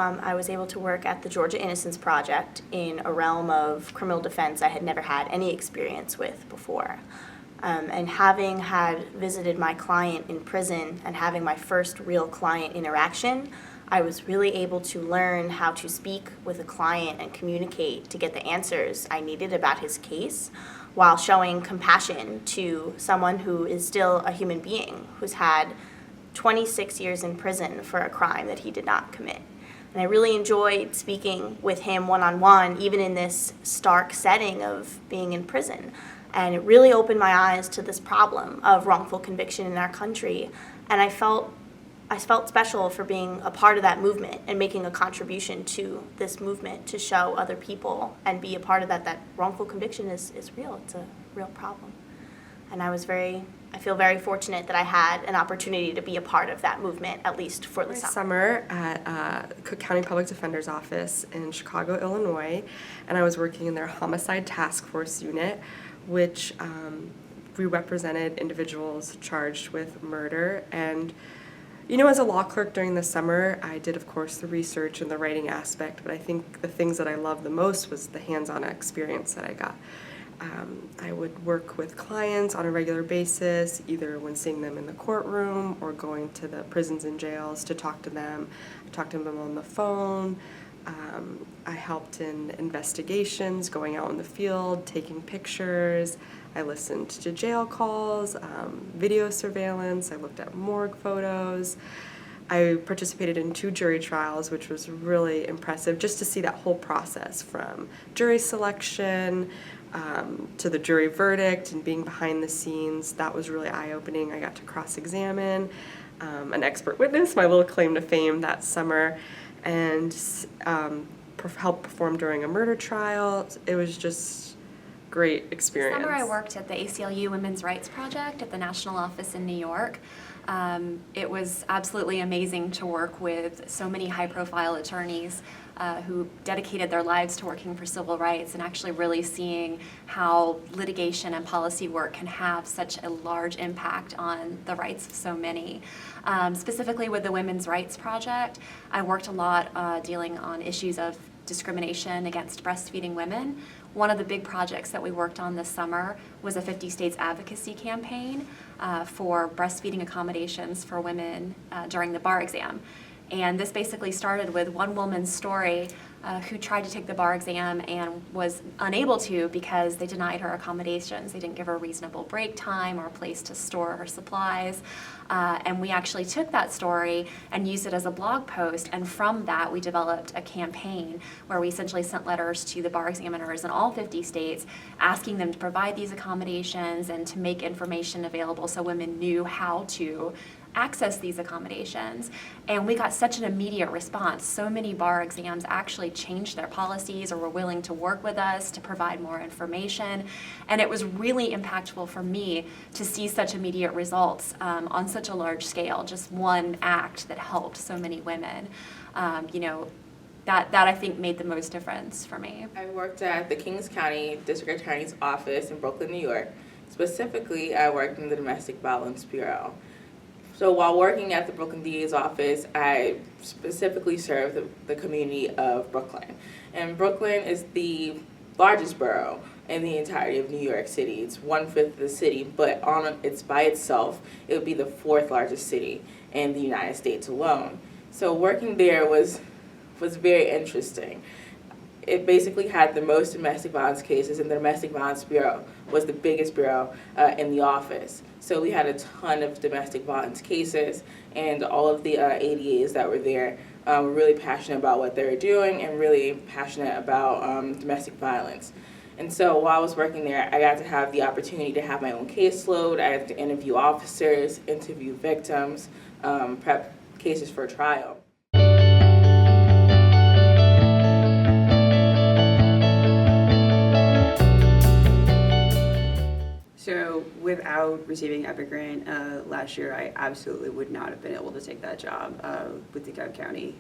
I was able to work at the Georgia Innocence Project in a realm of criminal defense I had never had any experience with before. And having had visited my client in prison and having my first real client interaction, I was really able to learn how to speak with a client and communicate to get the answers I needed about his case, while showing compassion to someone who is still a human being who's had 26 years in prison for a crime that he did not commit. And I really enjoyed speaking with him one-on-one, even in this stark setting of being in prison. And it really opened my eyes to this problem of wrongful conviction in our country. And I felt special for being a part of that movement and making a contribution to this movement to show other people and be a part of that wrongful conviction is real. It's a real problem. And I feel very fortunate that I had an opportunity to be a part of that movement, at least for the summer at Cook County Public Defender's Office in Chicago, Illinois, and I was working in their Homicide Task Force unit, which we represented individuals charged with murder. And you know, as a law clerk during the summer, I did, of course, the research and the writing aspect, but I think the things that I loved the most was the hands-on experience that I got. I would work with clients on a regular basis, either when seeing them in the courtroom or going to the prisons and jails to talk to them. I talked to them on the phone. I helped in investigations, going out in the field, taking pictures. I listened to jail calls, video surveillance. I looked at morgue photos. I participated in 2 jury trials, which was really impressive, just to see that whole process from jury selection to the jury verdict and being behind the scenes. That was really eye-opening. I got to cross-examine an expert witness, my little claim to fame that summer, and helped perform during a murder trial. It was just great experience. This summer I worked at the ACLU Women's Rights Project at the national office in New York. It was absolutely amazing to work with so many high-profile attorneys who dedicated their lives to working for civil rights, and actually really seeing how litigation and policy work can have such a large impact on the rights of so many. Specifically with the Women's Rights Project, I worked a lot dealing on issues of discrimination against breastfeeding women. One of the big projects that we worked on this summer was a 50 states advocacy campaign for breastfeeding accommodations for women during the bar exam. And this basically started with one woman's story who tried to take the bar exam and was unable to because they denied her accommodations. They didn't give her reasonable break time or a place to store her supplies. And we actually took that story and used it as a blog post, and from that we developed a campaign where we essentially sent letters to the bar examiners in all 50 states asking them to provide these accommodations and to make information available so women knew how to access these accommodations. And we got such an immediate response. So many bar exams actually changed their policies or were willing to work with us to provide more information. And it was really impactful for me to see such immediate results on such a large scale, just one act that helped so many women. That I think made the most difference for me. I worked at the Kings County District Attorney's Office in Brooklyn, New York. Specifically, I worked in the Domestic Violence Bureau. So while working at the Brooklyn DA's office, I specifically served the community of Brooklyn. And Brooklyn is the largest borough in the entirety of New York City. It's 1/5 of the city, but it's by itself, it would be the 4th largest city in the United States alone. So working there was very interesting. It basically had the most domestic violence cases, and the Domestic Violence Bureau was the biggest bureau in the office. So we had a ton of domestic violence cases, and all of the ADAs that were there were really passionate about what they were doing and really passionate about domestic violence. And so while I was working there, I got to have the opportunity to have my own caseload. I had to interview officers, interview victims, prep cases for trial. So without receiving EPIC grant last year, I absolutely would not have been able to take that job with DeKalb County.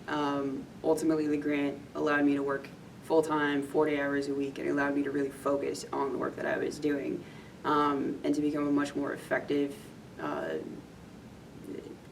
Ultimately, the grant allowed me to work full-time, 40 hours a week, and it allowed me to really focus on the work that I was doing and to become a much more effective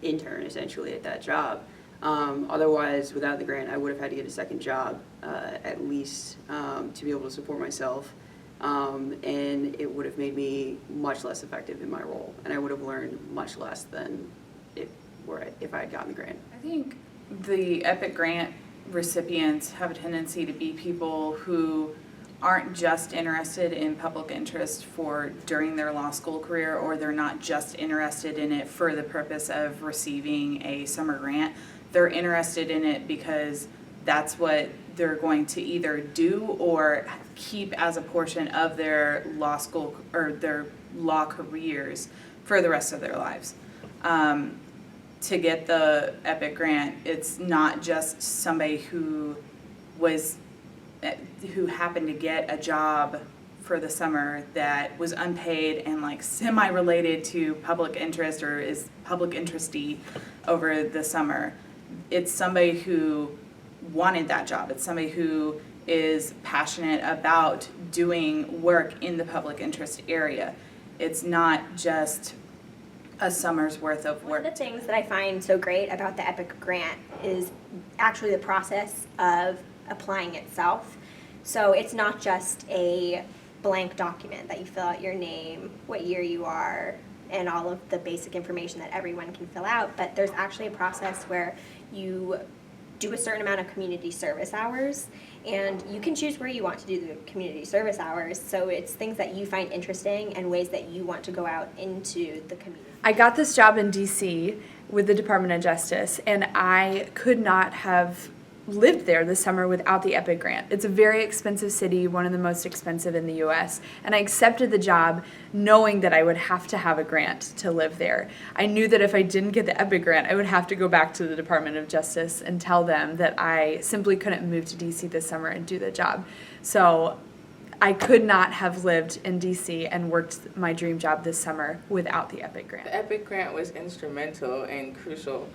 intern, essentially, at that job. Otherwise, without the grant, I would have had to get a second job at least to be able to support myself. And it would have made me much less effective in my role, and I would have learned much less than if I had gotten the grant. I think the EPIC grant recipients have a tendency to be people who aren't just interested in public interest for during their law school career, or they're not just interested in it for the purpose of receiving a summer grant. They're interested in it because that's what they're going to either do or keep as a portion of their law school or their law careers for the rest of their lives. To get the EPIC grant, it's not just somebody who happened to get a job for the summer that was unpaid and like semi-related to public interest or is public interesty over the summer. It's somebody who wanted that job. It's somebody who is passionate about doing work in the public interest area. It's not just a summer's worth of One work. of the things that I find so great about the EPIC grant is actually the process of applying itself. So it's not just a blank document that you fill out your name, what year you are, and all of the basic information that everyone can fill out, but there's actually a process where you do a certain amount of community service hours, and you can choose where you want to do the community service hours. So it's things that you find interesting and ways that you want to go out into the community. I got this job in DC with the Department of Justice, and I could not have lived there this summer without the EPIC grant. It's a very expensive city, one of the most expensive in the US, and I accepted the job knowing that I would have to have a grant to live there. I knew that if I didn't get the EPIC grant, I would have to go back to the Department of Justice and tell them that I simply couldn't move to DC this summer and do the job. So I could not have lived in DC and worked my dream job this summer without the EPIC grant. The EPIC grant was instrumental and crucial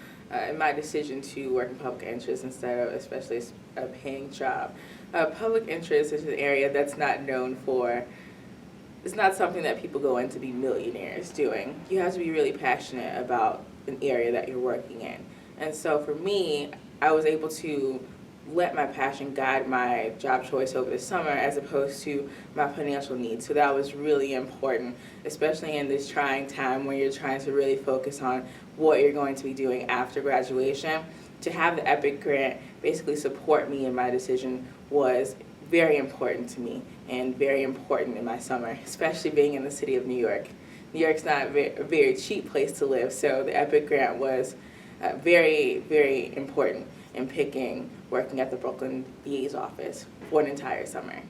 in my decision to work in public interest instead of especially a paying job. Public interest is an area that's not known for, it's not something that people go in to be millionaires doing. You have to be really passionate about an area that you're working in. And so for me, I was able to let my passion guide my job choice over the summer as opposed to my financial needs. So that was really important, especially in this trying time when you're trying to really focus on what you're going to be doing after graduation. To have the EPIC grant basically support me in my decision was very important to me and very important in my summer, especially being in the city of New York. New York's not a very cheap place to live, so the EPIC grant was very, very important in picking working at the Brooklyn DA's office for an entire summer.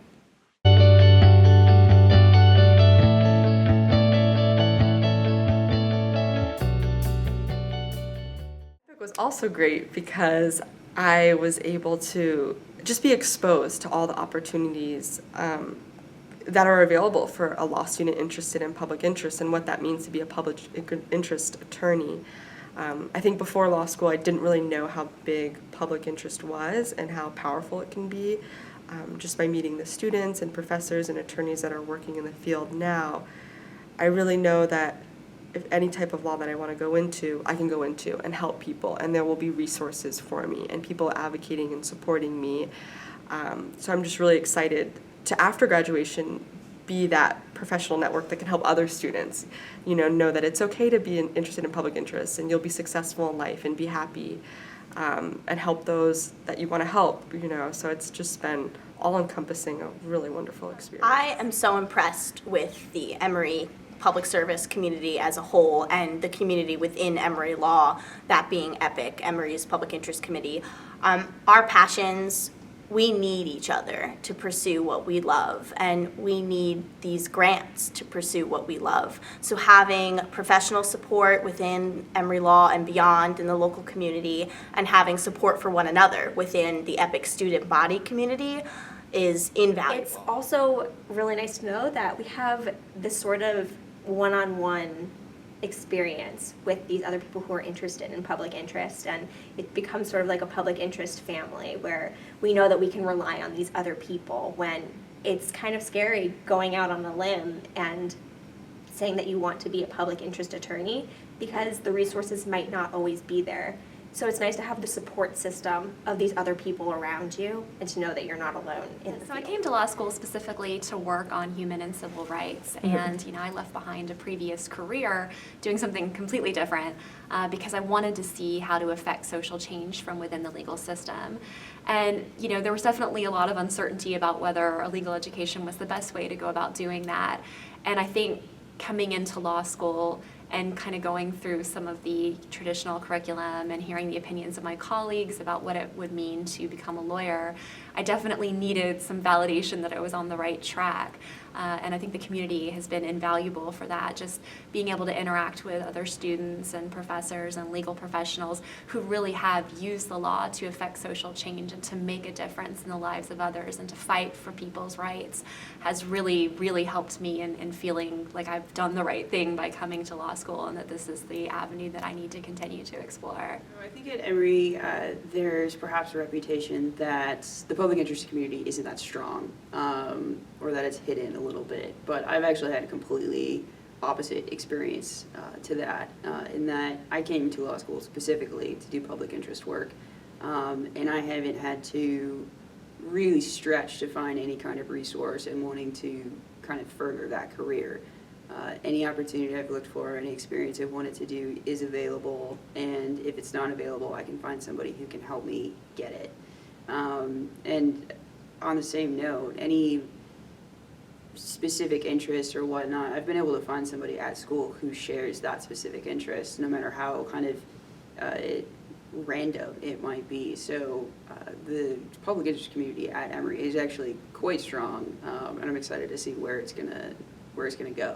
It was also great because I was able to just be exposed to all the opportunities that are available for a law student interested in public interest and what that means to be a public interest attorney. I think before law school, I didn't really know how big public interest was and how powerful it can be. Just by meeting the students and professors and attorneys that are working in the field now, I really know that if any type of law that I want to go into, I can go into and help people, and there will be resources for me and people advocating and supporting me. So I'm just really excited to, after graduation, be that professional network that can help other students, know that it's okay to be interested in public interest and you'll be successful in life and be happy, and help those that you want to help, So it's just been all-encompassing, a really wonderful experience. I am so impressed with the Emory public service community as a whole and the community within Emory Law, that being EPIC, Emory's Public Interest Committee. Our passions, we need each other to pursue what we love, and we need these grants to pursue what we love. So having professional support within Emory Law and beyond in the local community, and having support for one another within the EPIC student body community is invaluable. It's also really nice to know that we have this sort of one-on-one experience with these other people who are interested in public interest, and it becomes sort of like a public interest family where we know that we can rely on these other people when it's kind of scary going out on a limb and saying that you want to be a public interest attorney because the resources might not always be there. So it's nice to have the support system of these other people around you and to know that you're not alone in the So I field. came to law school specifically to work on human and civil rights, and I left behind a previous career doing something completely different because I wanted to see how to affect social change from within the legal system. And there was definitely a lot of uncertainty about whether a legal education was the best way to go about doing that. And I think coming into law school and kind of going through some of the traditional curriculum and hearing the opinions of my colleagues about what it would mean to become a lawyer, I definitely needed some validation that I was on the right track. And I think the community has been invaluable for that, just being able to interact with other students and professors and legal professionals who really have used the law to affect social change and to make a difference in the lives of others and to fight for people's rights has really, really helped me in feeling like I've done the right thing by coming to law school and that this is the avenue that I need to continue to explore. I think at Emory, there's perhaps a reputation that the public interest community isn't that strong, or that it's hidden a little bit. But I've actually had a completely opposite experience to that, in that I came to law school specifically to do public interest work, and I haven't had to really stretch to find any kind of resource and wanting to kind of further that career. Any opportunity I've looked for, any experience I've wanted to do is available, and if it's not available, I can find somebody who can help me get it. And on the same note, any specific interest or whatnot, I've been able to find somebody at school who shares that specific interest, no matter how kind of random it might be. So the public interest community at Emory is actually quite strong, and I'm excited to see where it's gonna go.